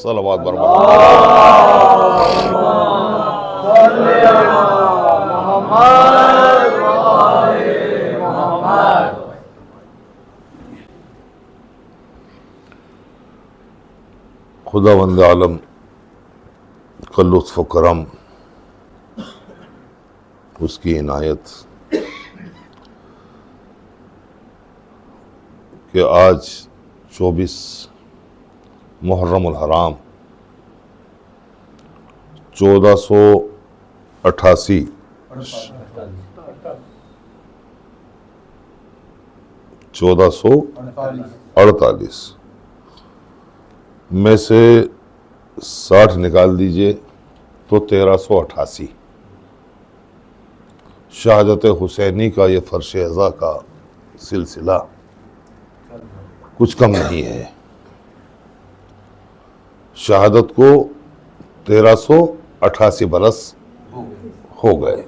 सलावत बरकत खुदावंद आलम का लुत्फ़ करम उसकी इनायत कि आज 24 मुहर्रम उल हराम 1448 में से 60 निकाल दीजिए तो 1388 शहादत हुसैनी का ये फर्श अज़ा का सिलसिला कुछ कम नहीं है। शहादत को 1388 बरस हो गए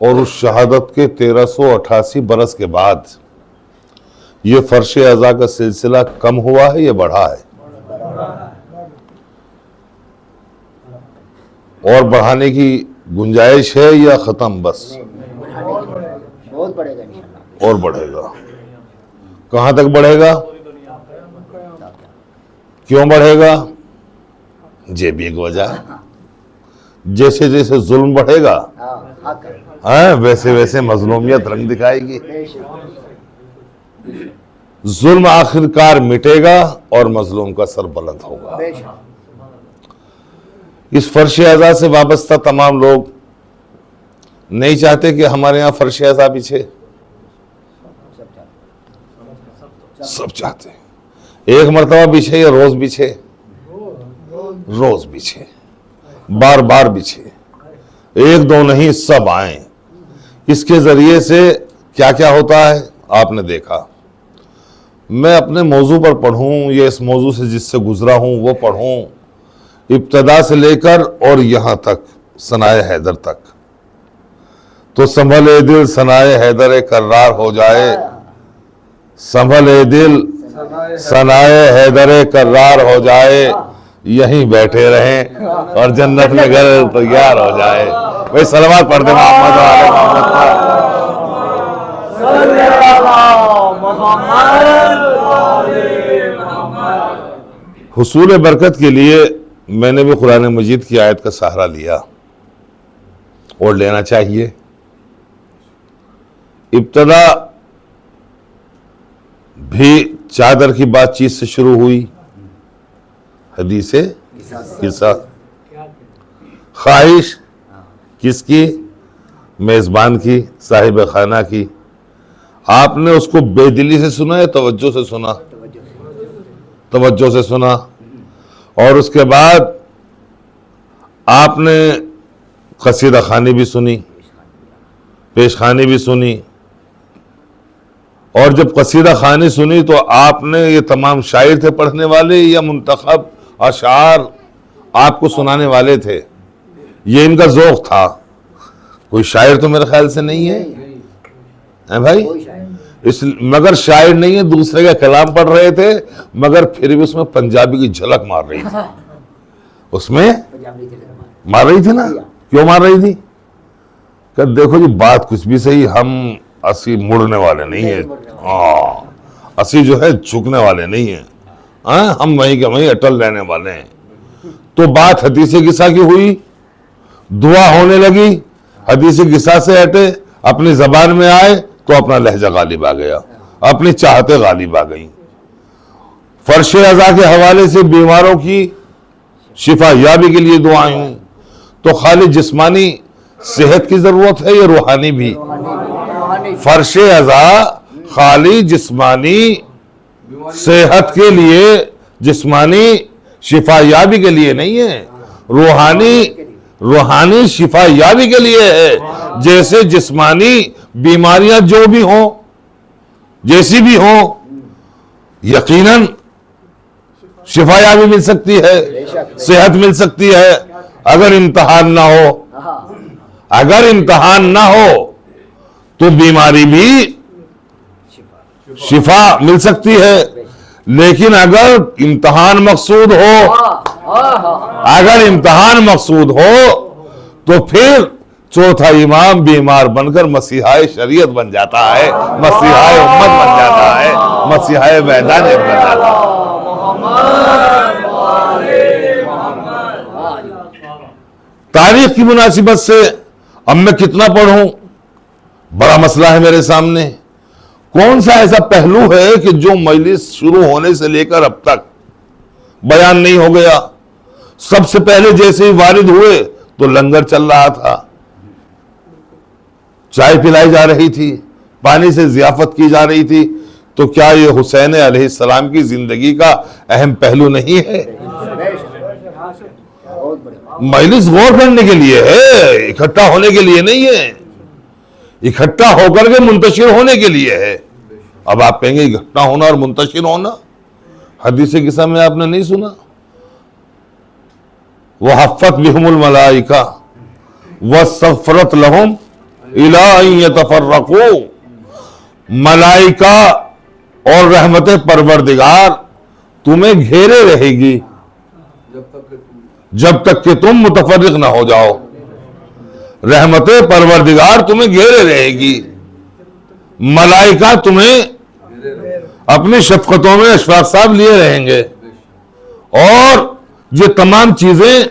और उस शहादत के 1388 बरस के बाद ये फर्श अज़ा का सिलसिला कम हुआ है या बढ़ा है? और बढ़ाने की गुंजाइश है या ख़त्म? बस बहुत बढ़ेगा इंशाल्लाह। और बढ़ेगा। कहाँ तक बढ़ेगा? क्यों बढ़ेगा? ये भी एक वजह है। जैसे जैसे जुल्म बढ़ेगा वैसे वैसे मजलूमियत रंग दिखाएगी। जुल्म आखिरकार मिटेगा और मजलूम का सर बुलंद होगा। इस फर्श अज़ा से वाबस्ता तमाम लोग नहीं चाहते कि हमारे यहाँ फर्श अज़ा बिछे। सब चाहते हैं एक मरतबा बिछे या रोज बिछे, रोज बिछे, बार बार बिछे, एक दो नहीं सब आए। इसके जरिए से क्या क्या होता है आपने देखा। मैं अपने मौजू पर पढ़ूं या इस मौजू से जिससे गुजरा हूं वो पढ़ूं, इब्तदा से लेकर और यहाँ तक सनाए हैदर तक, तो संभले दिल सनाए हैदर कर्रार हो जाए, संभले दिल सनाए हैदर कर्रार हो जाए, यहीं बैठे रहें और जन्नत में घर तैयार हो जाए। भाई सलवात पढ़ते मोहम्मद वाले मोहम्मद। हुसूल बरकत के लिए मैंने भी कुरान मजीद की आयत का सहारा लिया और लेना चाहिए। इब्तदा भी चादर की बातचीत से शुरू हुई, हदीसे किसा। ख्वाहिश किसकी? मेजबान की, साहिब खाना की। आपने उसको बेदिली से सुना है, तवज्जो से सुना? तवज्जो से सुना। और उसके बाद आपने कसीदा खानी भी सुनी, पेशखानी भी सुनी। और जब कसीदा खानी सुनी तो आपने, ये तमाम शायर थे पढ़ने वाले या मुंतखब अशार आपको सुनाने वाले थे? ये इनका ज़ौक़ था। कोई शायर तो मेरे ख्याल से नहीं है भाई, इस मगर शायर नहीं है, दूसरे का कलाम पढ़ रहे थे, मगर फिर भी उसमें पंजाबी की झलक मार रही थी। उसमें मार रही थी ना? क्यों मार रही थी? कि देखो जी, बात कुछ भी सही, हम असी मुड़ने वाले नहीं है, असी जो है झुकने वाले नहीं है, हम वहीं के वहीं अटल रहने वाले हैं। तो बात हदीसे गिसा की हुई, दुआ होने लगी, हदीसे गिसा से हटे, अपनी जबान में आए तो अपना लहजा गालिब आ गया, अपनी चाहते गालिब आ गई। फर्श अज़ा के हवाले से बीमारों की शिफा याबी के लिए दुआएं हुई। तो खाली जिस्मानी सेहत की जरूरत है या रूहानी भी? फर्श अज़ा खाली जिस्मानी सेहत के लिए, जिस्मानी शिफा याबी के लिए नहीं है, रूहानी शिफा याबी के लिए है। जैसे जिस्मानी बीमारियां जो भी हों, जैसी भी हों, यकीनन शिफा याबी मिल सकती है, सेहत मिल सकती है। अगर इम्तिहान ना हो, अगर इम्तिहान ना हो तो बीमारी भी शिफा मिल सकती है। लेकिन अगर इम्तिहान मकसूद हो, अगर इम्तिहान मकसूद हो तो फिर चौथा इमाम बीमार बनकर मसीहाए शरीयत बन जाता है, मसीहाए उम्मत बन जाता है, मसीहाए मैदान बन जाता है। तारीख की मुनासिबत से अब मैं कितना पढ़ूं, बड़ा मसला है मेरे सामने। कौन सा ऐसा पहलू है कि जो मजलिस शुरू होने से लेकर अब तक बयान नहीं हो गया? सबसे पहले जैसे ही वारिद हुए तो लंगर चल रहा था, चाय पिलाई जा रही थी, पानी से जियाफत की जा रही थी। तो क्या ये हुसैन अलैहिस्सलाम की जिंदगी का अहम पहलू नहीं है? मजलिस गौर करने के लिए है, इकट्ठा होने के लिए नहीं है, इकट्ठा होकर के मुंतशिर होने के लिए है। अब आप कहेंगे इकट्ठा होना और मुंतशिर होना, हदीस किस्सा में आपने नहीं सुना? वह हफ़त बिहुमुल मलाइका वस्तग़फ़रत लहुम इला अन यतफ़र्रक़ू। मलाइका और रहमत परवरदिगार तुम्हें घेरे रहेगी जब तक कि तुम मुतफर्रिक ना हो जाओ। रहमत परवरदिगार तुम्हें घेरे रहेगी, मलाइका तुम्हें अपनी शफ़क़तों में अशफाक़ साहब लिए रहेंगे, और ये तमाम चीजें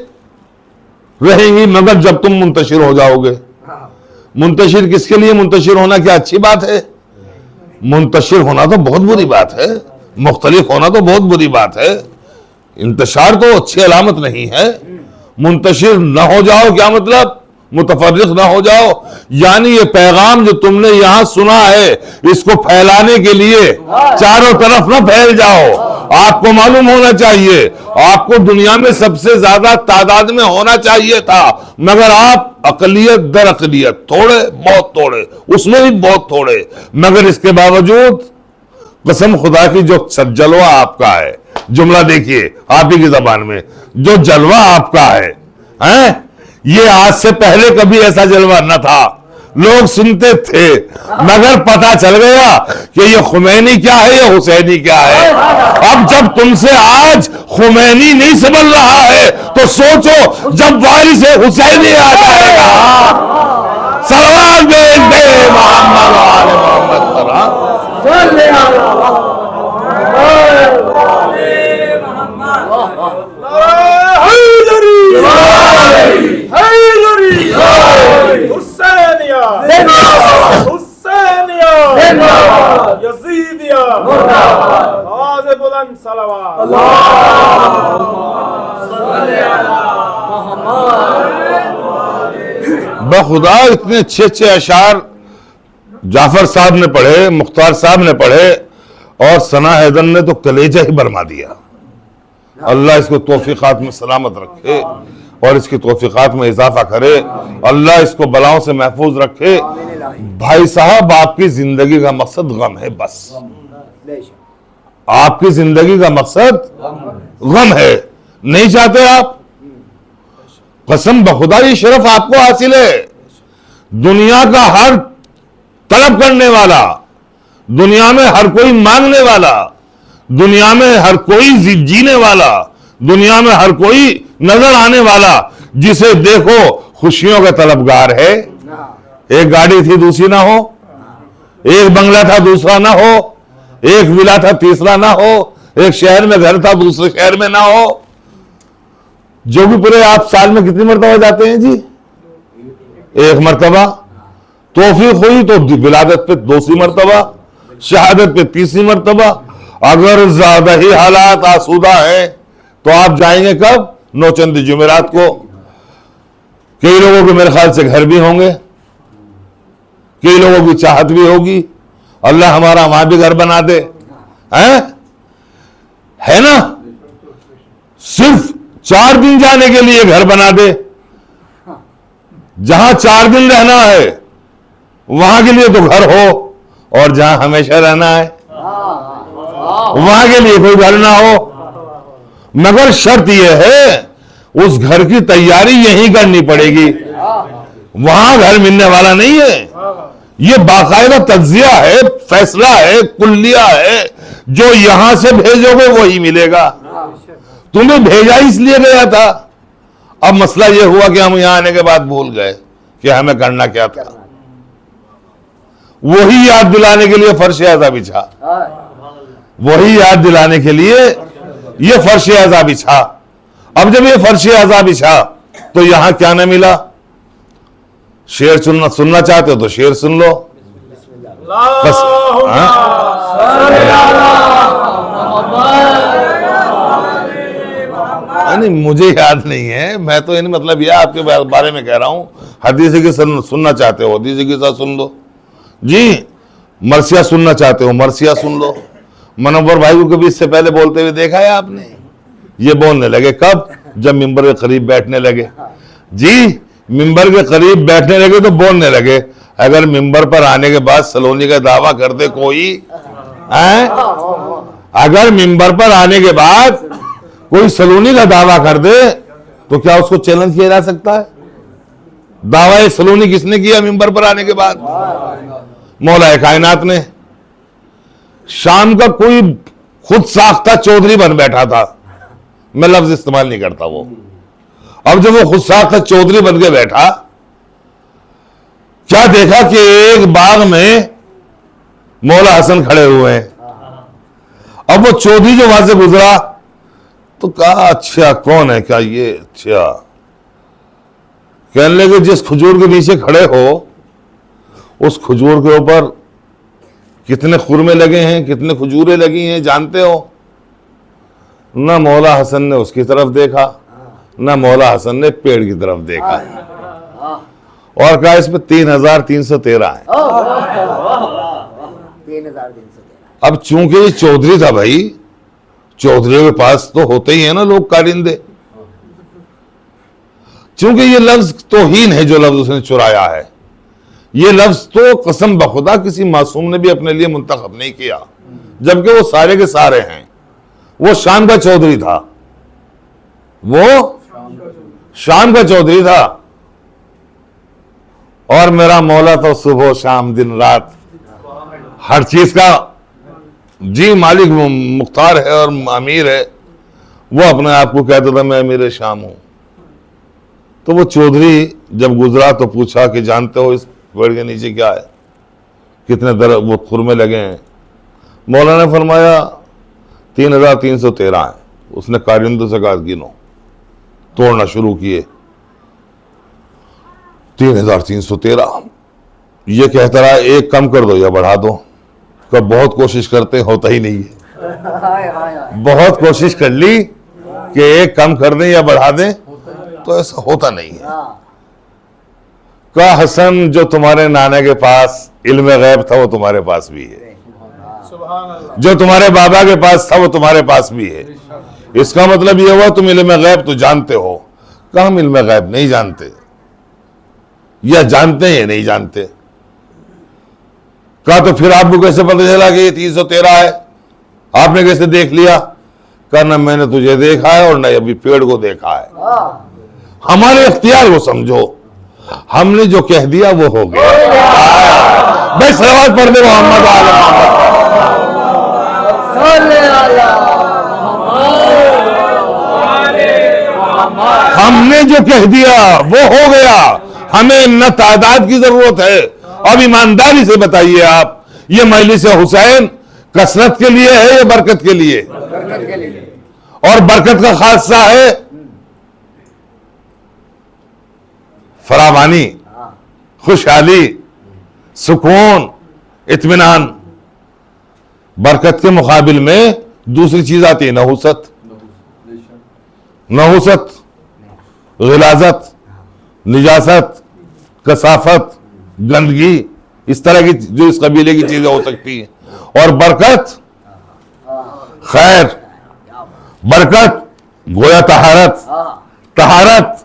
रहेंगी मगर जब तुम मुंतशिर हो जाओगे। मुंतशिर किसके लिए? मुंतशिर होना क्या अच्छी बात है? मुंतशिर होना तो बहुत बुरी बात है, मुख्तलिफ होना तो बहुत बुरी बात है। इंतशार तो अच्छी अलामत नहीं है। मुंतशिर ना हो जाओ क्या मतलब? मुतफर्रिक ना हो जाओ, यानी ये पैगाम जो तुमने यहां सुना है इसको फैलाने के लिए चारों तरफ ना फैल जाओ। आपको मालूम होना चाहिए, आपको दुनिया में सबसे ज्यादा तादाद में होना चाहिए था, मगर आप अकलियत दर अकलियत थोड़े, बहुत थोड़े, उसमें भी बहुत थोड़े। मगर इसके बावजूद कसम खुदा की जो जलवा आपका है, जुमला देखिए आप ही की जबान में, जो जलवा आपका है ये आज से पहले कभी ऐसा जलवा न था। लोग सुनते थे मगर पता चल गया कि ये खुमैनी क्या है, ये हुसैनी क्या है। अब जब तुमसे आज खुमैनी नहीं समझ रहा है तो सोचो जब वारिस हुसैनी आ जाएगा। सलाम भेज दे मोहम्मद वाले मोहम्मद हुसैनिया यजीदिया बखुदा इतने अच्छे अच्छे अशार जाफर साहब ने पढ़े, मुख्तार साहब ने पढ़े, और सना हैदर ने तो कलेजा ही बरमा दिया। अल्लाह इसको तौफीकात में सलामत रखे और इसकी तौफीकात में इजाफा करे। अल्लाह इसको बलाओं से महफूज रखे। भाई साहब, आपकी जिंदगी का मकसद गम है, बस आपकी जिंदगी का मकसद गम है। नहीं चाहते आप? कसम बखुदा ये शरफ आपको हासिल है। दुनिया का हर तलब करने वाला, दुनिया में हर कोई मांगने वाला, दुनिया में हर कोई जीने वाला, दुनिया में हर कोई नजर आने वाला, जिसे देखो खुशियों का तलबगार है। एक गाड़ी थी दूसरी ना हो, एक बंगला था दूसरा ना हो, एक विला था तीसरा ना हो, एक शहर में घर था दूसरे शहर में ना हो। जो भी पूरे आप साल में कितनी मरतबा जाते हैं जी? एक मरतबा। तौफीक हुई तो विलादत पे दूसरी मरतबा, शहादत पे तीसरी मरतबा। अगर ज्यादा ही हालात आसूदा है तो आप जाएंगे कब? नौचंद जुमेरात को। कई लोगों के मेरे ख्याल से घर भी होंगे, कई लोगों की चाहत भी होगी अल्लाह हमारा वहां भी घर बना दे, है ना? सिर्फ 4 दिन जाने के लिए घर बना दे। जहां 4 दिन रहना है वहां के लिए तो घर हो, और जहां हमेशा रहना है वहां के लिए कोई घर ना हो। मगर शर्त यह है उस घर की तैयारी यहीं करनी पड़ेगी, वहां घर मिलने वाला नहीं है। यह बाकायदा तज्जिया है, फैसला है, कुल्लिया है। जो यहां से भेजोगे वही मिलेगा। तुम्हें भेजा इसलिए गया था। अब मसला यह हुआ कि हम यहां आने के बाद भूल गए कि हमें करना क्या था। वही याद दिलाने के लिए फर्श अज़ा बिछा, वही याद दिलाने के लिए ये फर्श अज़ा बिछा। अब जब ये फर्श अज़ा बिछा तो यहां क्या न मिला? शेर सुनना चाहते हो तो शेर सुन लो। बस नहीं, मुझे याद नहीं है। मैं तो इन मतलब यह आपके बारे में कह रहा हूं। हदीस की सुनना चाहते हो हदीस की साथ सुन लो जी। मरसिया सुनना चाहते हो मरसिया सुन लो। मनव्वर भाई को कभी इससे पहले बोलते हुए देखा है आपने? ये बोलने लगे कब? जब मिंबर के करीब बैठने लगे जी। मिंबर के करीब बैठने लगे तो बोलने लगे। अगर मिंबर पर आने के बाद सलोनी का दावा कर दे कोई, अगर मिंबर पर आने के बाद कोई सलोनी का दावा कर दे तो क्या उसको चैलेंज किया जा सकता है? दावा सलोनी किसने किया मिंबर पर आने के बाद? मौला कायनात ने। शाम का कोई खुद साख्ता चौधरी बन बैठा था, मैं लफ्ज इस्तेमाल नहीं करता वो। अब जब वो खुद साख्ता चौधरी बन के बैठा, क्या देखा कि एक बाग में मौला हसन खड़े हुए हैं। अब वो चौधरी जो वहां से गुजरा तो कहा अच्छा कौन है क्या ये? अच्छा, कहने लगे जिस खजूर के नीचे खड़े हो उस खजूर के ऊपर कितने खुरमे लगे हैं, कितने खजूरें लगी हैं जानते हो? ना मौला हसन ने उसकी तरफ देखा, ना मौला हसन ने पेड़ की तरफ देखा, और कहा इसमें 3313 है। 3313। अब चूंकि ये चौधरी था भाई, चौधरियों के पास तो होते ही है ना लोग कारिंदे। चूंकि ये लफ्ज तौहीन है जो लफ्ज उसने चुराया है, ये लफ्ज तो कसम बखुदा किसी मासूम ने भी अपने लिए मुंतखब नहीं किया, जबकि वो सारे के सारे हैं। वो शाम का चौधरी था, वो शाम का चौधरी था, और मेरा मौला तो सुबह शाम दिन रात हर चीज का जी मालिक मुख्तार है और अमीर है। वो अपने आप को कहता था मैं अमीर शाम हूं। तो वो चौधरी जब गुजरा तो पूछा कि जानते हो इस पेड़ के नीचे क्या है, कितने वो खुरमे लगे हैं? मौला ने फरमाया 3313 है। उसने कारिंदों से कहा गिनो, तोड़ना शुरू किए 3313। ये कहता रहा एक कम कर दो या बढ़ा दो, कब बहुत कोशिश करते होता ही नहीं है। हाय हाय हाय। बहुत कोशिश कर ली कि एक कम कर दें या बढ़ा दें, तो ऐसा होता नहीं है। हाँ का हसन, जो तुम्हारे नाना के पास इल्म गैब था वो तुम्हारे पास भी है, जो तुम्हारे बाबा के पास था वो तुम्हारे पास भी है। इसका मतलब ये हुआ तुम इल्म गैब तो जानते हो, का हम इल्म गैब नहीं जानते, या जानते हैं या नहीं जानते। का तो फिर आपको कैसे पता चला कि ये 313 है, आपने कैसे देख लिया? का ना मैंने तुझे देखा है और ना अभी पेड़ को देखा है। हाँ हमारे इख्तियार को समझो, हमने जो कह दिया वो हो गया। भाई सलावत पढ़ दे मोहम्मद वाले मोहम्मद। हमने जो कह दिया वो हो गया, हमें न तादाद की जरूरत है। अब ईमानदारी से बताइए आप, ये मजलिस हुसैन कसरत के लिए है या बरकत के लिए? बरकत के लिए। और बरकत का खासा है फरावानी, खुशहाली, सुकून, इत्मीनान। बरकत के मुकाबिल में दूसरी चीज आती है नहुसत, नहुसत, गिलाजत, निजासत, कसाफत, गंदगी, इस तरह की जो इस कबीले की चीजें हो सकती हैं। और बरकत खैर, बरकत गोया तहारत, तहारत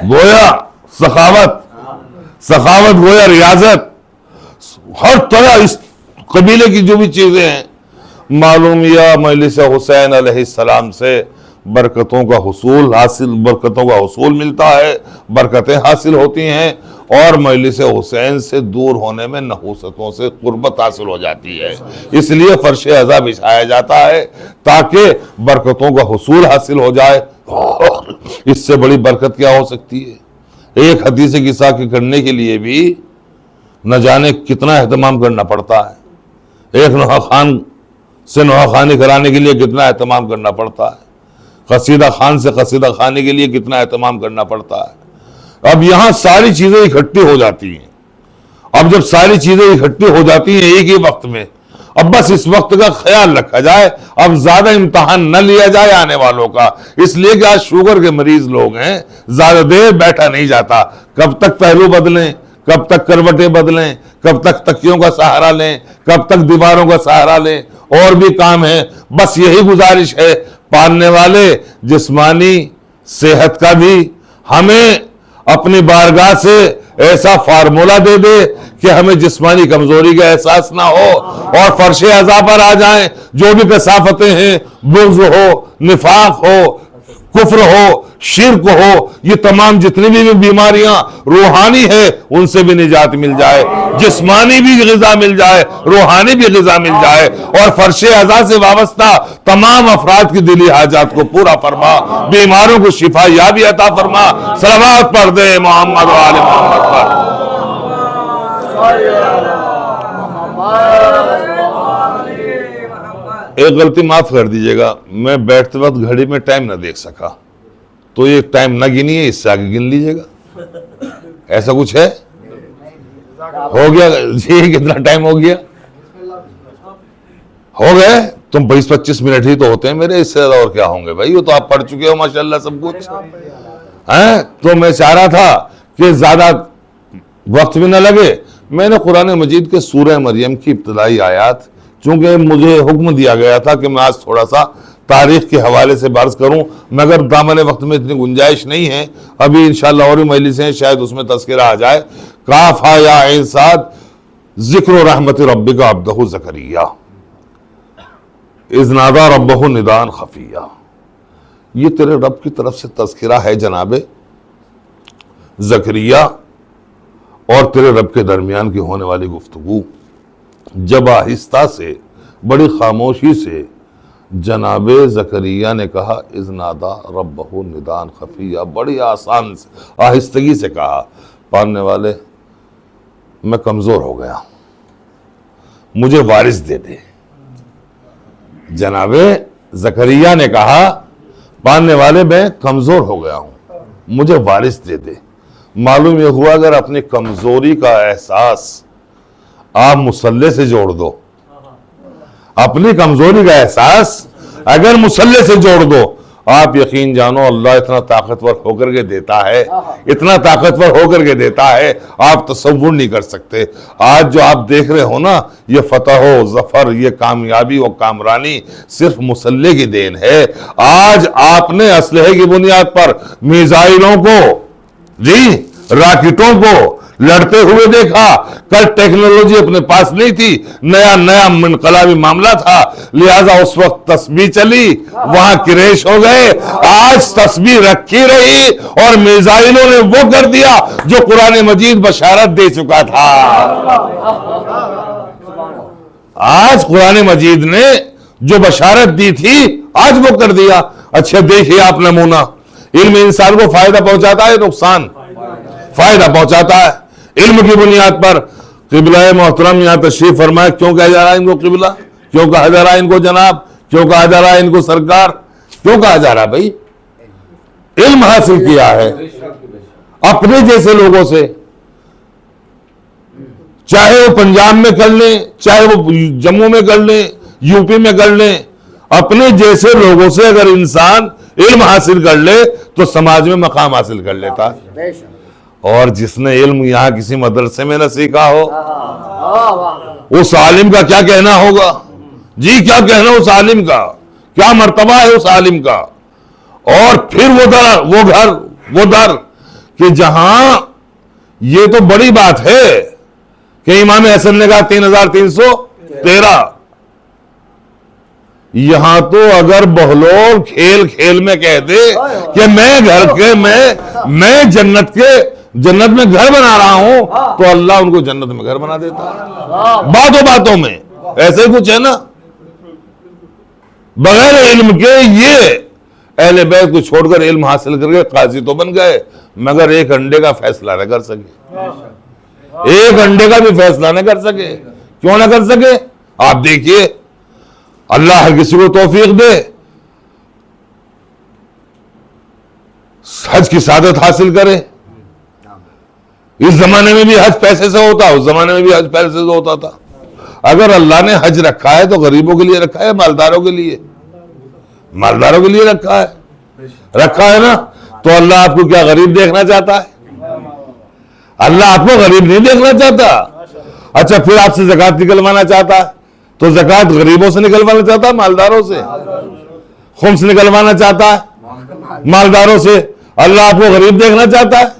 गोया सखावत, सखावत गोया रियाजत। हर तरह इस कबीले की जो भी चीजें हैं, मालूम या मजलिस हुसैन अलैहिस्सलाम से बरकतों का हुसूल हासिल, बरकतों का हुसूल मिलता है, बरकतें हासिल होती हैं, और मजलिस हुसैन से दूर होने में नहूसतों से कुर्बत हासिल हो जाती है। इसलिए फर्श अज़ा बिछाया जाता है ताकि बरकतों का हुसूल हासिल हो जाए। और इससे बड़ी बरकत क्या हो सकती है? एक हदीस किस्सा के करने के लिए भी न जाने कितना एहतमाम करना पड़ता है। एक नोहा खान से नोहा खानी कराने के लिए कितना एहतमाम करना पड़ता है, कसीदा खान से कसीदा खाने के लिए कितना एहतमाम करना पड़ता है। अब यहां सारी चीजें इकट्ठी हो जाती हैं। अब जब सारी चीजें इकट्ठी हो जाती हैं एक ही वक्त में, अब बस इस वक्त का ख्याल रखा जाए, अब ज्यादा इम्तहान न लिया जाए आने वालों का। इसलिए कि आज शुगर के मरीज लोग हैं, ज्यादा देर बैठा नहीं जाता। कब तक पहलू बदलें, कब तक करवटें बदलें, कब तक तकियों का सहारा लें, कब तक दीवारों का सहारा लें, और भी काम है। बस यही गुजारिश है पालने वाले जिस्मानी सेहत का भी हमें अपनी बारगाह से ऐसा फार्मूला दे दे कि हमें जिस्मानी कमजोरी का एहसास ना हो, और फर्शे अज़ा पर आ जाएं। जो भी कसाफतें हैं, बुग़्ज़ हो, निफाक हो, कुफ्र हो, शिर्क हो, ये तमाम जितनी भी बीमारियां रूहानी है उनसे भी निजात मिल जाए, जिस्मानी भी ग़िज़ा मिल जाए, रूहानी भी ग़िज़ा मिल जाए, और फर्शे अज़ा से वाबस्ता तमाम अफराद की दिली हाजात को पूरा फरमा, बीमारों को शिफा याबी अता फरमा। सलावत पढ़ दे मोहम्मद व आले मोहम्मद पर। एक गलती माफ कर दीजिएगा, मैं बैठते वक्त घड़ी में टाइम ना देख सका, तो ये टाइम ना गिनिए, इससे आगे गिन लीजिएगा। ऐसा कुछ है? हो गया जी? कितना टाइम हो गया? हो गए? तुम 20-25 मिनट ही तो होते हैं मेरे, इससे ज्यादा और क्या होंगे भाई? वो तो आप पढ़ चुके हो माशाल्लाह सब कुछ है। तो मैं चाह रहा था कि ज्यादा वक्त भी ना लगे। मैंने कुरान मजीद के सूरह मरियम की इब्तदाई आयात, चूंकि मुझे हुक्म दिया गया था कि मैं आज थोड़ा सा तारीख के हवाले से बार्ज करूं, मगर दामन वक्त में इतनी गुंजाइश नहीं है। अभी इंशाअल्लाह और भी मजलिसें हैं, शायद उसमें तज़किरा आ जाए। काफ़ा या ऐन साद ज़िक्र रहमत रब्बिका अब्दहु ज़करिया इज़ नादा रब्बहु निदान खफिया। ये तेरे रब की तरफ से तज़किरा है जनाबे ज़करिया और तेरे रब के दरमियान की होने वाली गुफ्तगू। जब आहिस्ता से, बड़ी खामोशी से जनाबे ज़करिया ने कहा इज़ नादा रब्बहु निदान खफिया, बड़ी आसान से, आहिस्तगी से कहा, पालने वाले मैं कमज़ोर हो गया, मुझे वारिस दे दे। जनाबे ज़करिया ने कहा पालने वाले मैं कमज़ोर हो गया हूं, मुझे वारिस दे दे। मालूम यह हुआ अगर अपनी कमज़ोरी का एहसास आप मुसल्ले से जोड़ दो, अपनी कमजोरी का एहसास अगर मुसल्ले से जोड़ दो, आप यकीन जानो अल्लाह इतना ताकतवर होकर के देता है, इतना ताकतवर होकर के देता है, आप तसव्वुर नहीं कर सकते। आज जो आप देख रहे हो ना, ये फतह हो जफर, ये कामयाबी और कामरानी सिर्फ मुसल्ले की देन है। आज आपने असलहे की बुनियाद पर मिसाइलों को, जी रॉकेटों को लड़ते हुए देखा। कल टेक्नोलॉजी अपने पास नहीं थी, नया नया इनकलाबी मामला था, लिहाजा उस वक्त तस्बीह चली, वहां क्रेश हो गए। आज तस्बीह रखी रही और मिसाइलों ने वो कर दिया जो कुरान मजीद बशारत दे चुका था। आज कुरान मजीद ने जो बशारत दी थी, आज वो कर दिया। अच्छा देखिए आप नमूना, इल्म इंसान को फायदा पहुंचाता है, नुकसान फायदा पहुंचाता है। इल्म की बुनियाद पर किबला मोहतरम यहां तशरीफ फरमाए। क्यों कहा जा रहा है इनको किबला, क्यों कहा जा रहा है इनको जनाब, क्यों कहा जा रहा है इनको सरकार, क्यों कहा जा रहा है? भाई इल्म हासिल किया है अपने जैसे लोगों से, चाहे वो पंजाब में कर लें, चाहे वो जम्मू में कर लें, यूपी में कर लें, अपने जैसे लोगों से अगर इंसान इल्म हासिल कर ले तो समाज में मकाम हासिल कर लेता है। और जिसने इल्म यहां किसी मदरसे में न सीखा हो, उस आलिम का क्या कहना होगा जी, क्या कहना उस आलिम का, क्या मर्तबा है उस आलिम का। और फिर वो दर कि जहां ये तो बड़ी बात है कि इमाम हसन ने कहा 3313, यहां तो अगर बहलोल खेल खेल में कह दे कि मैं जन्नत में घर बना रहा हूं, तो अल्लाह उनको जन्नत में घर बना देता है। बातों बातों में ऐसे ही कुछ है ना। बगैर इल्म के ये अहले बैत को छोड़कर इल्म हासिल करके काजी तो बन गए, मगर एक अंडे का फैसला न कर सके, एक अंडे का भी फैसला न कर सके। क्यों ना कर सके? आप देखिए, अल्लाह हर किसी को तौफीक दे, हज की सादत हासिल करे। इस जमाने में भी हज पैसे से होता, उस जमाने में भी हज पैसे से होता था। अगर अल्लाह ने हज रखा है तो गरीबों के लिए रखा है, मालदारों के लिए, मालदारों के लिए रखा है ना। तो अल्लाह आपको क्या गरीब देखना चाहता है? अल्लाह आपको गरीब नहीं देखना चाहता। अच्छा, फिर आपसे ज़कात निकलवाना चाहता है तो ज़कात गरीबों से निकलवाना चाहता है, मालदारों से? खुम्स निकलवाना चाहता है मालदारों से। अल्लाह आपको गरीब देखना चाहता है?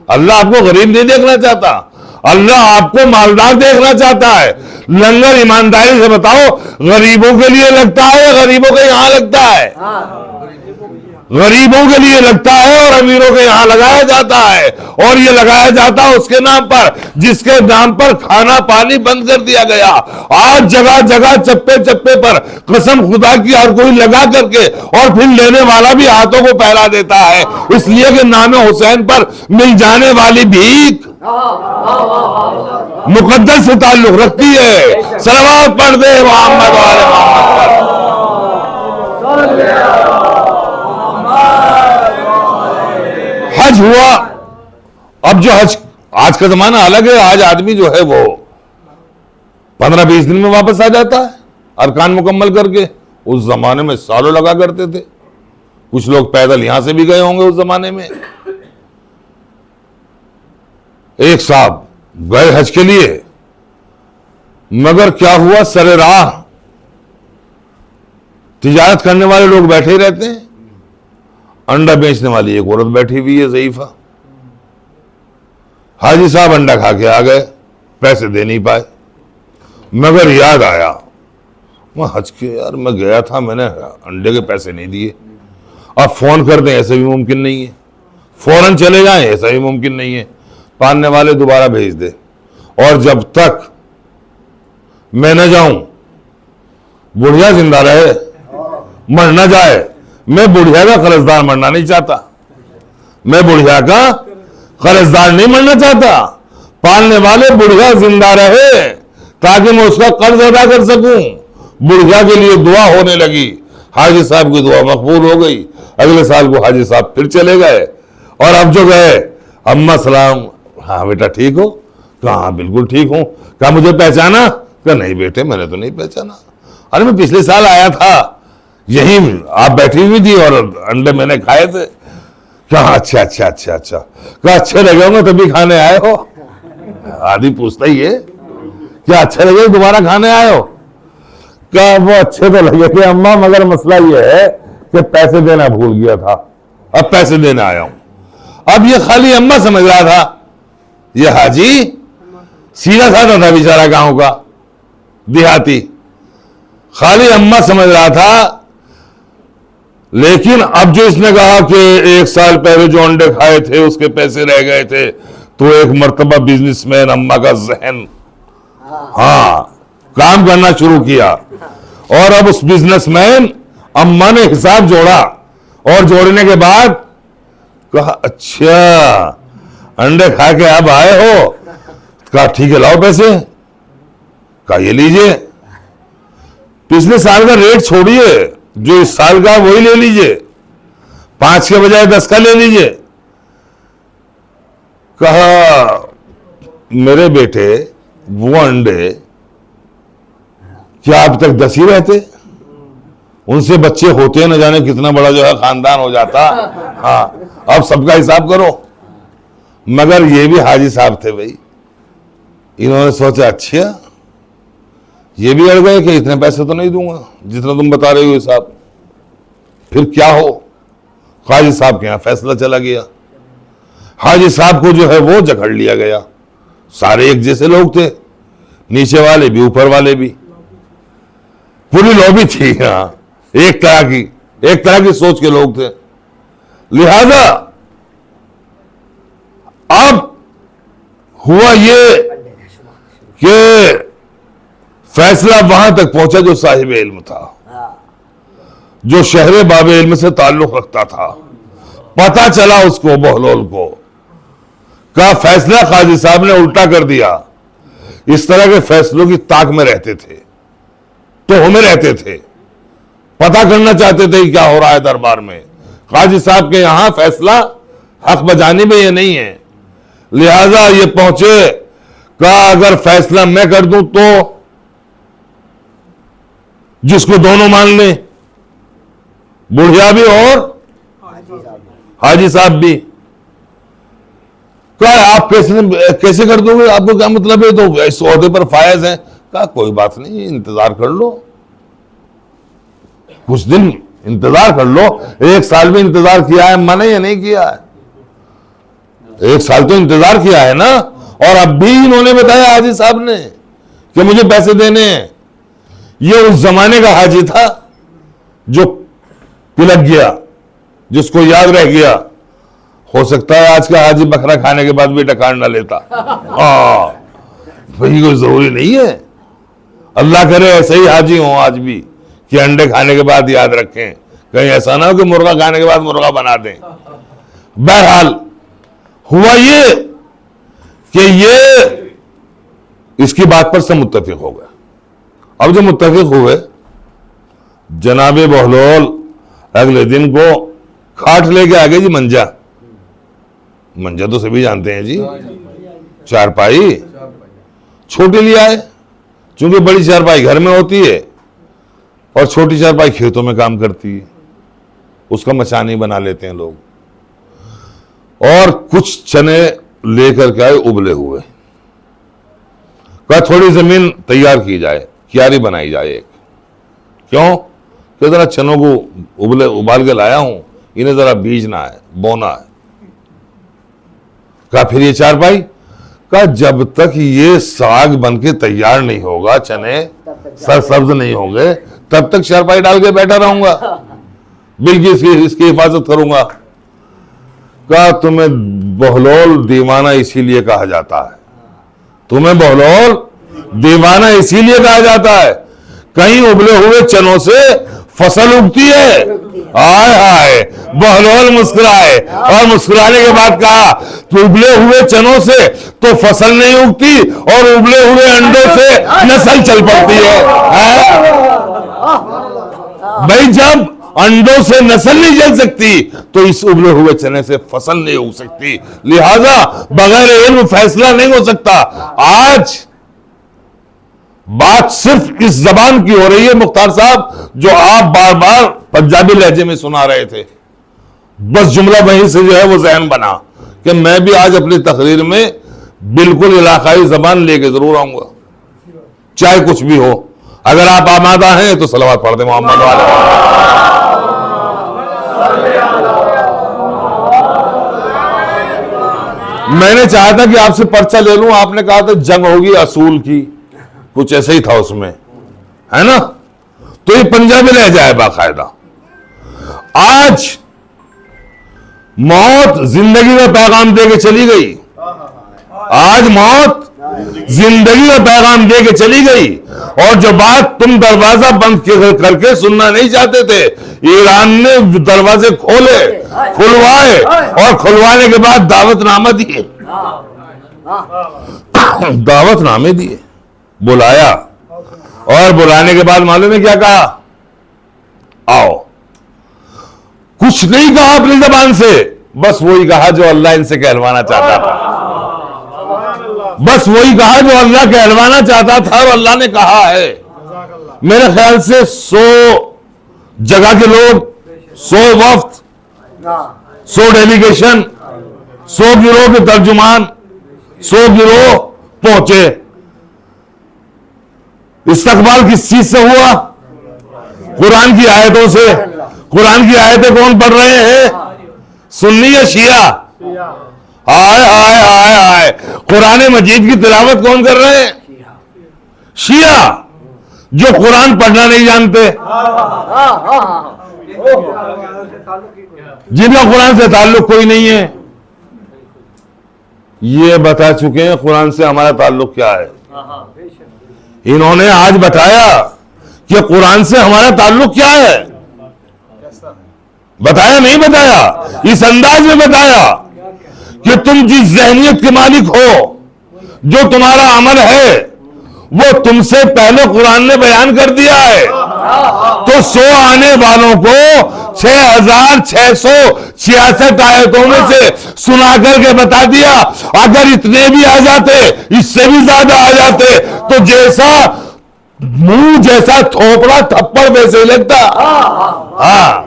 अल्लाह आपको गरीब नहीं देखना चाहता, अल्लाह आपको मालदार देखना चाहता है। लंगर ईमानदारी से बताओ, गरीबों के लिए लगता है या गरीबों के यहां लगता है? गरीबों के लिए लगता है और अमीरों के यहां लगाया जाता है। और ये लगाया जाता है उसके नाम पर जिसके नाम पर खाना पानी बंद कर दिया गया। आज जगह जगह चप्पे चप्पे पर कसम खुदा की हर कोई लगा करके, और फिर लेने वाला भी हाथों को फैला देता है, इसलिए कि नाम हुसैन पर मिल जाने वाली भीख मुकद्दस से ताल्लुक रखती है। सलावत पढ़ दे मोहम्मद वाले मोहम्मद। हज हुआ, अब जो हज, आज का जमाना अलग है। आज आदमी जो है वो 15-20 दिन में वापस आ जाता है अरकान मुकम्मल करके। उस जमाने में सालों लगा करते थे। कुछ लोग पैदल यहां से भी गए होंगे उस जमाने में। एक साहब गए हज के लिए, मगर क्या हुआ, सरे राह तिजारत करने वाले लोग बैठे ही रहते हैं। अंडा बेचने वाली एक औरत बैठी हुई है, ज़ईफा। हाजी साहब अंडा खा के आ गए, पैसे दे नहीं पाए, मगर याद आया मैं हज के, यार मैं गया था, मैंने अंडे के पैसे नहीं दिए। अब फोन कर दें ऐसे भी मुमकिन नहीं है, फौरन चले जाएं ऐसा भी मुमकिन नहीं है। पालने वाले दोबारा भेज दे, और जब तक मैं न जाऊं, बुढ़िया जिंदा रहे, मर न जाए। मैं बुढ़िया का कर्जदार मरना नहीं चाहता, मैं बुढ़िया का कर्जदार नहीं मरना चाहता। पालने वाले बुढ़िया जिंदा रहे ताकि मैं उसका कर्ज अदा कर सकूं। बुढ़िया के लिए दुआ होने लगी, हाजी साहब की दुआ मकबूल हो गई। अगले साल को हाजी साहब फिर चले गए, और अब जो गए, अम्मा सलाम, हाँ बेटा ठीक हो? कहा हाँ बिल्कुल ठीक हूं। कहा मुझे पहचाना? कहा नहीं बेटे मैंने तो नहीं पहचाना। अरे मैं पिछले साल आया था, यहीं आप बैठी हुई थी और अंडे मैंने खाए थे। क्या अच्छा अच्छा अच्छा अच्छा, क्या अच्छे लगे होंगे तभी खाने आए हो? आदि पूछता ही है, क्या अच्छे लगे दोबारा खाने आए हो? क्या वो अच्छे तो लगे थे अम्मा, मगर मसला ये है कि पैसे देना भूल गया था, अब पैसे देने आया हूं। अब ये खाली अम्मा समझ रहा था, ये हाजी सीधा साधा था बेचारा, गांव का देहाती, खाली अम्मा समझ रहा था। लेकिन अब जो इसने कहा कि 1 साल पहले जो अंडे खाए थे उसके पैसे रह गए थे, तो एक मर्तबा बिजनेसमैन अम्मा का जहन काम करना शुरू किया, और अब उस बिजनेसमैन अम्मा ने हिसाब जोड़ा, और जोड़ने के बाद कहा अच्छा अंडे खा के अब आए हो? कहा ठीक है लाओ पैसे। कहा ये लीजिए, पिछले साल का रेट छोड़िए, जो इस साल का वही ले लीजिए, 5 के बजाय 10 का ले लीजिए। कहा मेरे बेटे वो अंडे क्या अब तक 10 ही रहते? उनसे बच्चे होते न जाने कितना बड़ा जो है खानदान हो जाता। हाँ, अब सबका हिसाब करो। मगर ये भी हाजी साहब थे भाई, इन्होंने सोचा अच्छा ये भी अड़ गए कि इतने पैसे तो नहीं दूंगा जितना तुम बता रहे हो हिसाब। फिर क्या हो, हाजी साहब के यहां फैसला चला गया। हाजी साहब को जो है वो जकड़ लिया गया। सारे एक जैसे लोग थे, नीचे वाले भी ऊपर वाले भी, पूरी लॉबी थी यहां, एक तरह की सोच के लोग थे। लिहाजा अब हुआ ये कि फैसला वहां तक पहुंचा जो साहिब इल्म था, जो शहर बाबे इल्म से ताल्लुक रखता था। पता चला उसको, बहलोल को, का फैसला काजी साहब ने उल्टा कर दिया। इस तरह के फैसलों की ताक में रहते थे, तो हमें रहते थे, पता करना चाहते थे क्या हो रहा है दरबार में। काजी साहब के यहां फैसला हक बजानी में ये नहीं है। लिहाजा ये पहुंचे, कहा अगर फैसला मैं कर दूं तो जिसको दोनों मान ले, बुढ़िया भी और हाजी साहब भी। कहा आप कैसे कर दोगे, आपको क्या मतलब है? तो इस ओहदे पर फायज है। कहा कोई बात नहीं, इंतजार कर लो, कुछ दिन इंतजार कर लो। 1 साल में इंतजार किया है मैंने, या नहीं किया है? 1 साल तो इंतजार किया है ना। और अब भी इन्होंने बताया हाजी साहब ने कि मुझे पैसे देने हैं। ये उस जमाने का हाजी था जो पिलक गया, जिसको याद रह गया। हो सकता है आज का हाजी बकरा खाने के बाद भी डकार ना लेता। वही कोई जरूरी नहीं है, अल्लाह करे ऐसे ही हाजी हो आज भी कि अंडे खाने के बाद याद रखें, कहीं ऐसा ना हो कि मुर्गा खाने के बाद मुर्गा बना दें। बहरहाल हुआ ये कि ये इसकी बात पर सब मुत्तफिक हो गए। अब जो मुत्तफिक हुए, जनाबे बहलोल अगले दिन को खाट लेके आ गए जी। मंजा तो सभी जानते हैं जी, चारपाई छोटी ले आए, क्योंकि बड़ी चारपाई घर में होती है और छोटी चारपाई खेतों में काम करती है, उसका मचानी बना लेते हैं लोग। और कुछ चने लेकर के आए उबले हुए, कहा थोड़ी जमीन तैयार की जाए, क्यारी बनाई जाए एक। क्यों? कि जरा चनों को उबाल के लाया हूं, इन्हें जरा बीजना है, बोना है। कहा फिर ये चारपाई? कहा जब तक ये साग बन के तैयार नहीं होगा, चने सरसब्ज नहीं होंगे, तब तक चारपाई डाल के बैठा रहूंगा, बिल्कुल इसकी हिफाजत करूंगा। कहा तुम्हें बहलोल दीवाना इसीलिए कहा जाता है, तुम्हें बहलोल दीवाना इसीलिए कहा जाता है, कहीं उबले हुए चनों से फसल उगती है। हाय हाय, बहलोल मुस्कुराए, और मुस्कुराने के बाद कहा तो उबले हुए चनों से तो फसल नहीं उगती, और उबले हुए अंडों से नस्ल चल पड़ती है। भाई जब अंडों से नस्ल नहीं चल सकती तो इस उबले हुए चने से फसल नहीं उग सकती। लिहाजा बगैर इल्म फैसला नहीं हो सकता। आज बात सिर्फ इस जबान की हो रही है मुख्तार साहब, जो आप बार बार पंजाबी लहजे में सुना रहे थे। बस जुमला वहीं से जो है वो जहन बना कि मैं भी आज अपनी तकरीर में बिल्कुल इलाकाई जबान लेके जरूर आऊंगा, चाहे कुछ भी हो। अगर आप आमादा हैं तो सलावत पढ़ दे मोहम्मद वाले। मैंने चाहा था कि आपसे पर्चा ले लूं, आपने कहा था जंग होगी असूल की, कुछ ऐसे ही था उसमें, है ना। तो ये पंजाबी लहजा है बाकायदा। आज मौत जिंदगी का पैगाम दे के चली गई, आज मौत जिंदगी का पैगाम दे के चली गई। और जो बात तुम दरवाजा बंद करके सुनना नहीं चाहते थे, ईरान ने दरवाजे खोले, खुलवाए, और खुलवाने के बाद दावतनामा दिए, दावतनामे दिए, बुलाया, और बुलाने के बाद मालूम है क्या कहा? आओ। कुछ नहीं कहा अपनी जबान से, बस वही कहा जो अल्लाह इनसे कहलवाना चाहता था, बस वही कहा जो अल्लाह कहलवाना चाहता था, और अल्लाह ने कहा है। मेरे ख्याल से 100 जगह के लोग, 100 वफ्द, 100 डेलीगेशन, 100 गिरोह के तर्जुमान, 100 गिरोह पहुंचे। इस्तकबाल किस चीज से हुआ? कुरान की आयतों से। कुरान की आयतें कौन पढ़ रहे हैं? सुन्नी या शिया? हाय हाय हाय हाय। कुरान मजीद की तिलावत कौन कर रहे हैं? शिया, जो कुरान पढ़ना नहीं जानते, जिनका कुरान से ताल्लुक कोई नहीं है। ये बता चुके हैं कुरान से हमारा ताल्लुक क्या है। इन्होंने आज बताया कि कुरान से हमारा ताल्लुक क्या है। बताया नहीं बताया? इस अंदाज में बताया कि तुम जिस जहनियत के मालिक हो, जो तुम्हारा अमल है, वो तुमसे पहले कुरान ने बयान कर दिया है। तो 100 आने वालों को 6666 आयतों में से सुना करके बता दिया। अगर इतने भी आ जाते, इससे भी ज्यादा आ जाते, तो जैसा मुंह जैसा थोपड़ा थप्पड़ वैसे लगता। हाँ,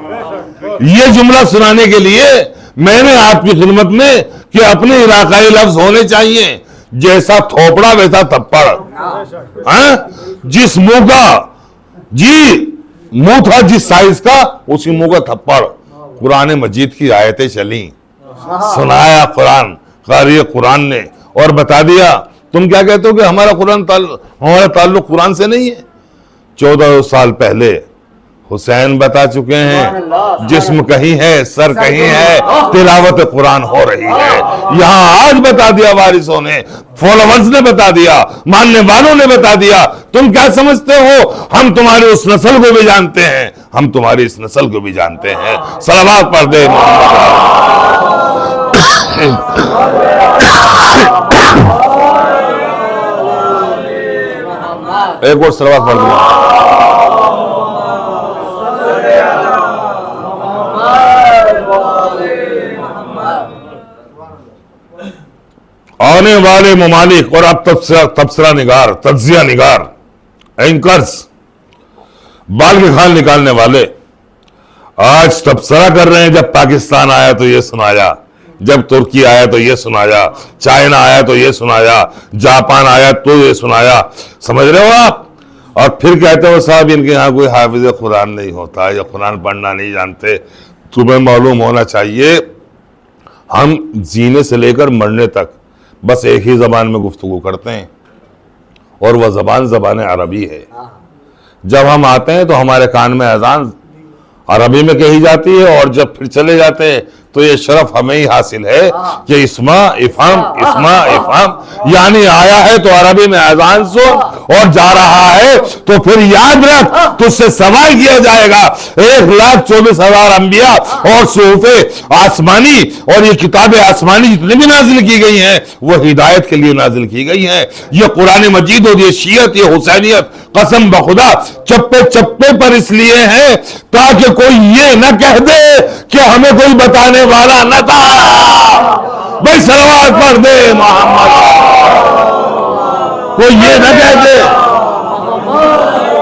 ये जुमला सुनाने के लिए मैंने आपकी खिदमत में कि अपने इलाकाई लफ्ज होने चाहिए, जैसा थोपड़ा वैसा थप्पड़। जिस मुंह का मुंह था, जिस साइज का, उसी मुंह का थप्पड़। कुरान मजीद की आयतें चली, सुनाया कुरान, कारी कुरान ने, और बता दिया। तुम क्या कहते हो कि हमारा ताल्लुक कुरान से नहीं है? 14 साल पहले हुसैन बता चुके हैं, जिस्म कहीं है, सर कहीं है, तिलावत कुरान हो रही है। यहां आज बता दिया वारिसों ने, फॉलोवर्स ने बता दिया, मानने वालों ने बता दिया। तुम क्या समझते हो हम तुम्हारी उस नस्ल को भी जानते हैं? हम तुम्हारी इस नस्ल को भी जानते हैं। सलावत पढ़ दे। एक और सलावत पढ़ दिया। आने वाले ममालिक और अब तबसरा निगार, तज्जिया निगार, एंकर्स, बाल के खाल निकालने वाले आज तबसरा कर रहे हैं। जब पाकिस्तान आया तो ये सुनाया, जब तुर्की आया तो ये सुनाया, चाइना आया तो ये सुनाया, जापान आया तो ये सुनाया। समझ रहे हो आप? और फिर कहते हो साहब इनके यहाँ कोई हाफिज कुरान नहीं होता, या कुरान पढ़ना नहीं जानते। तुम्हें मालूम होना चाहिए, हम जीने से लेकर मरने तक बस एक ही जबान में गुफ्तगू करते हैं, और वह जबान अरबी है। जब हम आते हैं तो हमारे कान में अजान अरबी में कही जाती है, और जब फिर चले जाते हैं तो ये शरफ हमें ही हासिल है कि इस्मा इफाम, यानी आया है तो अरबी में अजान सुन, और जा रहा है तो फिर याद रख, तुझसे सवाल किया जाएगा। 1,24,000 अंबिया और सूफे आसमानी और ये किताबें आसमानी जितनी भी नाजिल की गई हैं, वो हिदायत के लिए नाजिल की गई हैं। ये कुरान मजीद और ये शियत, ये हुसैनियत, कसम बखुदा चप्पे चप्पे पर इसलिए है ताकि कोई ये न कह दे कि हमें कोई बताने वाला न था। भाई सलवात पढ़ दे मोहम्मद, कोई ये न कह दे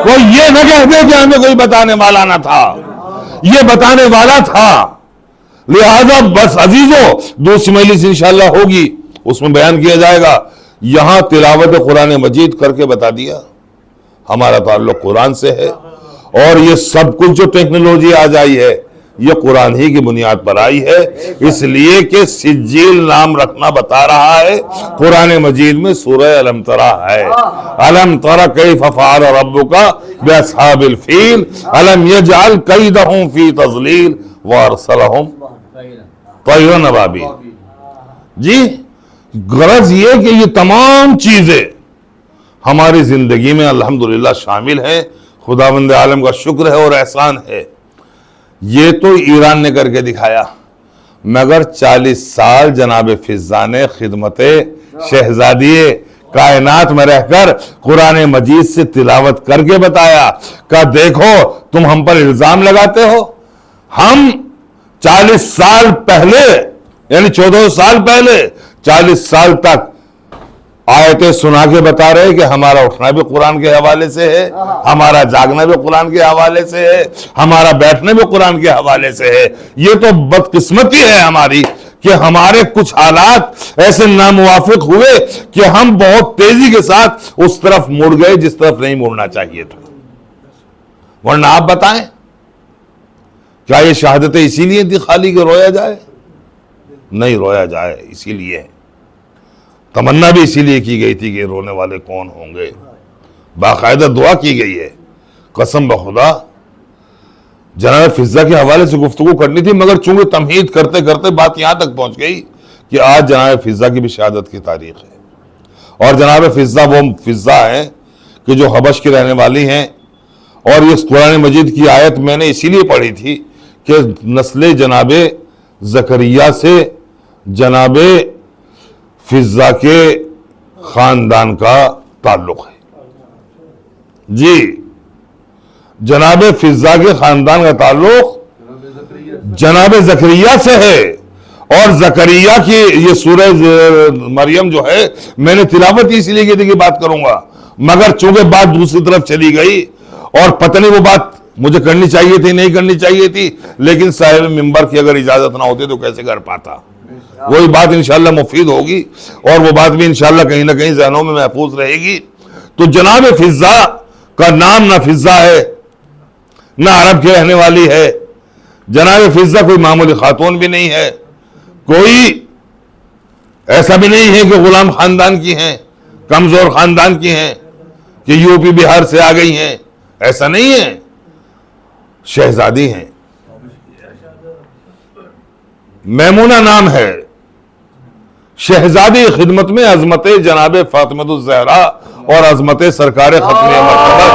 कोई ये न कह दे कि हमें कोई बताने वाला ना था, ये बताने वाला था। लिहाजा बस अजीजों, दूसरी मजलिस इंशाअल्लाह होगी, उसमें बयान किया जाएगा। यहां तिलावत कुरान मजीद करके बता दिया हमारा ताल्लुक कुरान से है, और ये सब कुछ जो टेक्नोलॉजी आज आई है ये कुरान ही की बुनियाद पर आई है। इसलिए कि सिज्जील नाम रखना बता रहा है, कुरान मजीद में सूरह अलम तरा है। अलम तरा कैफ फअल रब्बुका बिअस्हाबिल फील अलम यजअल कैदहुम फी तज़लील व अरसलहुम तयरन अबाबील। जी, गरज ये कि ये तमाम चीजें हमारी जिंदगी में अल्हम्दुलिल्लाह शामिल हैं। खुदावंद आलम का शुक्र है और एहसान है। ये तो ईरान ने करके दिखाया, मगर 40 साल जनाब फिजा ने खिदमते शहजादी कायनात में रहकर कुरान मजीद से तिलावत करके बताया कि देखो तुम हम पर इल्जाम लगाते हो, हम 40 साल पहले यानी 14 साल पहले 40 साल तक आयतें सुना के बता रहे कि हमारा उठना भी कुरान के हवाले से है, हमारा जागना भी कुरान के हवाले से है, हमारा बैठना भी कुरान के हवाले से है। ये तो बदकिस्मती है हमारी कि हमारे कुछ हालात ऐसे नामुवाफिक हुए कि हम बहुत तेजी के साथ उस तरफ मुड़ गए जिस तरफ नहीं मुड़ना चाहिए था। वरना आप बताएं, क्या ये शहादतें इसीलिए थी खाली कि रोया जाए? नहीं रोया जाए, इसीलिए तमन्ना भी इसीलिए की गई थी कि रोने वाले कौन होंगे। बाकायदा दुआ की गई है। कसम बखुदा जनाब फिजा के हवाले से गुफ्तगू करनी थी, मगर चूंकि तमहीद करते करते बात यहां तक पहुंच गई कि आज जनाब फिजा की भी शहादत की तारीख है। और जनाब फिजा वो फिजा है कि जो हबश की रहने वाली हैं। और ये कुरान मजीद की आयत मैंने इसीलिए पढ़ी थी कि नस्ल जनाब जकरिया से जनाब फिजा के खानदान का ताल्लुक है। जी, जनाब फिजा के खानदान का ताल्लुक जनाब जकरिया से है। और जकरिया की ये सूरह मरियम जो है मैंने तिलावत इसलिए की थी कि बात करूंगा, मगर चूंकि बात दूसरी तरफ चली गई और पता नहीं वो बात मुझे करनी चाहिए थी नहीं करनी चाहिए थी, लेकिन साहिब मिंबर की अगर इजाजत ना होती तो कैसे कर पाता। वही बात इंशाल्लाह मुफीद होगी और वो बात भी इंशाल्लाह कहीं ना कहीं जहनों में महफूज रहेगी। तो जनाब फिजा का नाम ना फिजा है ना अरब की रहने वाली है। जनाब फिजा कोई मामूली खातून भी नहीं है, कोई ऐसा भी नहीं है कि गुलाम खानदान की हैं, कमजोर खानदान की हैं कि यूपी बिहार से आ गई हैं, ऐसा नहीं है। शहजादी हैं, मैमूना नाम है। शहजादी खिदमत में अजमत जनाब फातिमतुज़ ज़हरा और अजमत सरकार खत्म मरतबत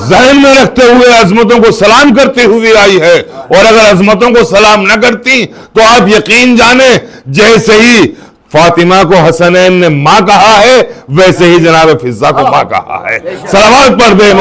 ज़हन में रखते हुए अजमतों को सलाम करते हुए आई है। और अगर अजमतों को सलाम न करती तो आप यकीन जाने जैसे ही फातिमा को हसनैन ने मां कहा है वैसे ही जनाब फिजा को मां कहा है। सलावत पढ़ दे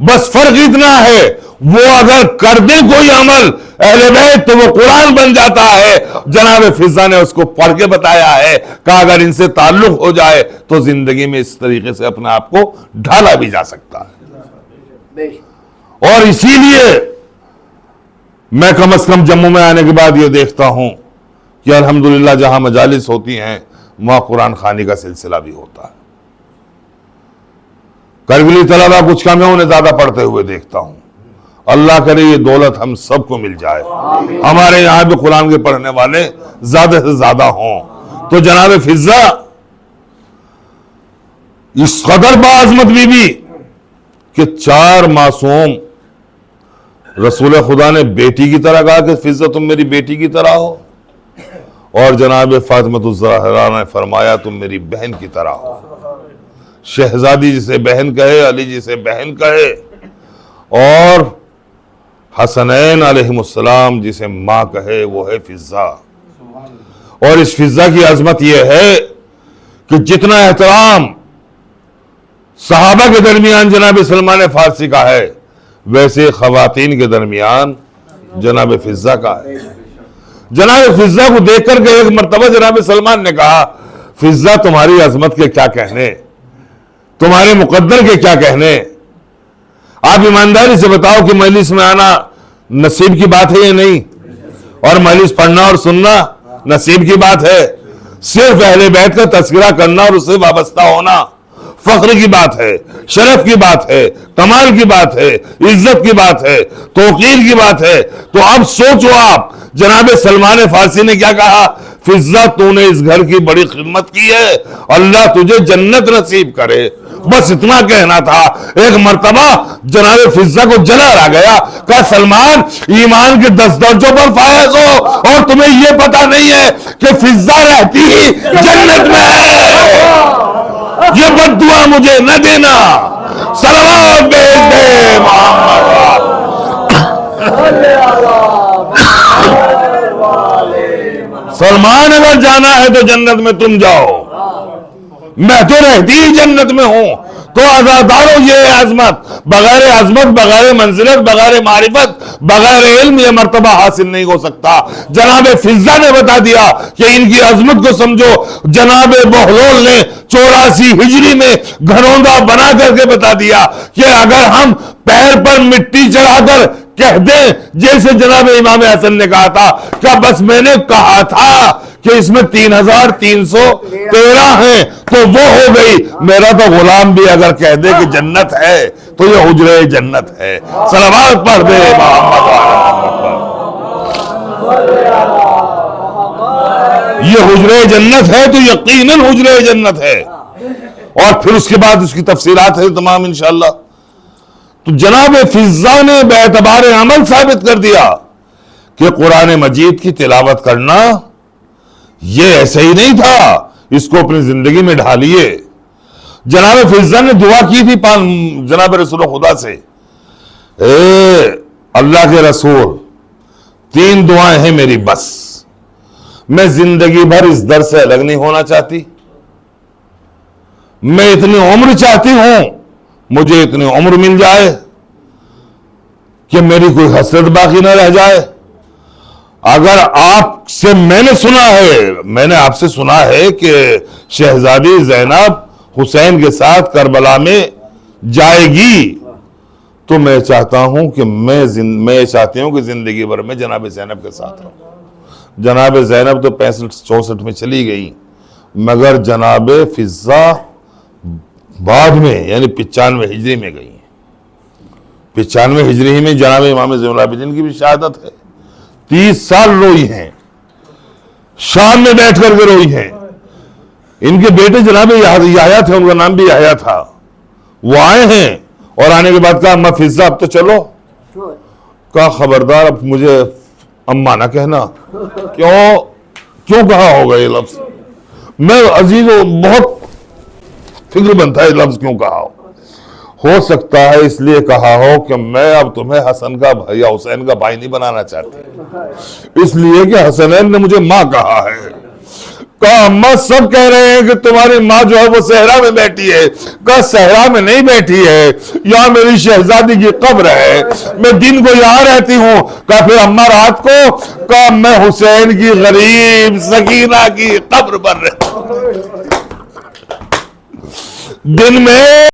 बस फर्क इतना है, वो अगर कर दे कोई अमल अहले बैत तो वो कुरान बन जाता है। जनाब फिजा ने उसको पढ़ के बताया है कि अगर इनसे ताल्लुक हो जाए तो जिंदगी में इस तरीके से अपने आप को ढाला भी जा सकता है। और इसीलिए मैं कम से कम जम्मू में आने के बाद ये देखता हूं कि अल्हम्दुलिल्लाह जहां मजालिस होती हैं वहां कुरान खानी का सिलसिला भी होता है। करगिली तलबा कुछ कम है, उन्हें ज्यादा पढ़ते हुए देखता हूं। अल्लाह करे ये दौलत हम सबको मिल जाए, हमारे यहां भी कुरान के पढ़ने वाले ज्यादा से ज्यादा हों। तो जनाब फिजा इस कदर बाज़मत बीबी कि 4 मासूम रसूल खुदा ने बेटी की तरह कहा कि फिजा तुम मेरी बेटी की तरह हो, और जनाब फातिमतुज़ ज़हरा ने फरमाया तुम मेरी बहन की तरह हो। शहजादी जिसे बहन कहे, अली जिसे बहन कहे, और हसनैन अलैहिमुस्सलाम जिसे मां कहे वो है फिजा। और इस फिजा की अजमत यह है कि जितना एहतराम सहाबा के दरमियान जनाब सलमान फारसी का है, वैसे खवातीन के दरमियान जनाब फिजा का है। जनाब फिजा को देख करके एक मर्तबा जनाब सलमान ने कहा, फिजा तुम्हारी अजमत के क्या कहने, तुम्हारे मुकद्दर के क्या कहने, आप ईमानदारी से बताओ कि मजलिस में आना नसीब की बात है या नहीं, और मजलिस पढ़ना और सुनना नसीब की बात है। सिर्फ अहले बैत का तस्करा करना और उससे वाबस्ता होना फख्र की बात है, शरफ की बात है, कमाल की बात है, इज्जत की बात है, तौकीर की बात है। तो अब सोचो आप, जनाब सलमान फारसी ने क्या कहा, फिजा तूने इस घर की बड़ी खिदमत की है, अल्लाह तुझे जन्नत नसीब करे। बस इतना कहना था। एक मर्तबा जनाब फिजा को जलाल आ गया, कहा सलमान ईमान के 10 दर्जों पर फायज हो और तुम्हें यह पता नहीं है कि फिजा रहती ही जन्नत में है। ये बद्दुआ मुझे न देना, सलवात भेज दे मोहम्मद। सलमान अगर जाना है तो जन्नत में तुम जाओ, मैं तो रहती ही जन्नत में हूं। तो आजादारों ये आजमत, बगैर आजमत, बगैर मंजिलत, बगैर मारिफत, बगैर इल्म ये मर्तबा हासिल नहीं हो सकता। जनाब फिजा ने बता दिया कि इनकी अजमत को समझो। जनाब बहलोल ने 84 हिजरी में घरौंदा बना करके बता दिया कि अगर हम पैर पर मिट्टी चढ़ाकर कह दें, जैसे जनाब इमाम हसन ने कहा था, क्या बस मैंने कहा था कि इसमें 3313 हैं तो वो हो गई। मेरा तो गुलाम भी अगर कह दे कि जन्नत है तो ये हुजरे जन्नत है। सलावत पढ़ दे ये हुजरे जन्नत है तो यकीनन हुजरे जन्नत है। और फिर उसके बाद उसकी तफसीलात है तमाम इंशाअल्लाह। तो जनाब फिजा ने बेतबार अमल साबित कर दिया कि कुरान मजीद की तिलावत करना ये ऐसे ही नहीं था, इसको अपनी जिंदगी में ढालिए। जनाब फिजा ने दुआ की थी जनाब रसूल खुदा से, अल्लाह के रसूल 3 दुआएं हैं मेरी, बस मैं जिंदगी भर इस दर से अलग नहीं होना चाहती। मैं इतनी उम्र चाहती हूं, मुझे इतनी उम्र मिल जाए कि मेरी कोई हसरत बाकी ना रह जाए। अगर आपसे मैंने आपसे सुना है कि शहजादी ज़ैनब हुसैन के साथ करबला में जाएगी, तो मैं चाहता हूं कि मैं चाहती हूं कि जिंदगी भर में जनाब ज़ैनब के साथ रहूं। जनाब ज़ैनब तो 65-64 में चली गई, मगर जनाब फिजा बाद में यानी 95 हिजरी में गई। 95 हिजरी में जनाब इमाम ज़ैनुल आबिदीन की भी शहादत है। 30 साल रोई हैं, शाम में बैठ करके रोई हैं। इनके बेटे जनाब याह्या थे, उनका नाम भी याह्या था, वो आए हैं और आने के बाद कहा अम्मा फिजा अब तो चलो। कहा खबरदार अब मुझे अम्मा ना कहना। क्यों कहा होगा ये लफ्ज? मैं अजीजों बहुत फिक्र बनता है लफ्ज क्यों कहा हो सकता है इसलिए कहा हो कि मैं अब तुम्हें हसन का भाई या हुसैन का भाई नहीं बनाना चाहती, इसलिए कि हसनैन ने मुझे माँ कहा है। कहा अम्मा सब कह रहे हैं कि तुम्हारी माँ जो है वो सहरा में बैठी है। कहा सहरा में नहीं बैठी है, यहाँ मेरी शहजादी की कब्र है, मैं दिन को यहाँ रहती हूँ। कहा फिर अम्मा रात को? कहा मैं हुसैन की गरीब सकीना की कब्र पर रहती हूँ, दिन में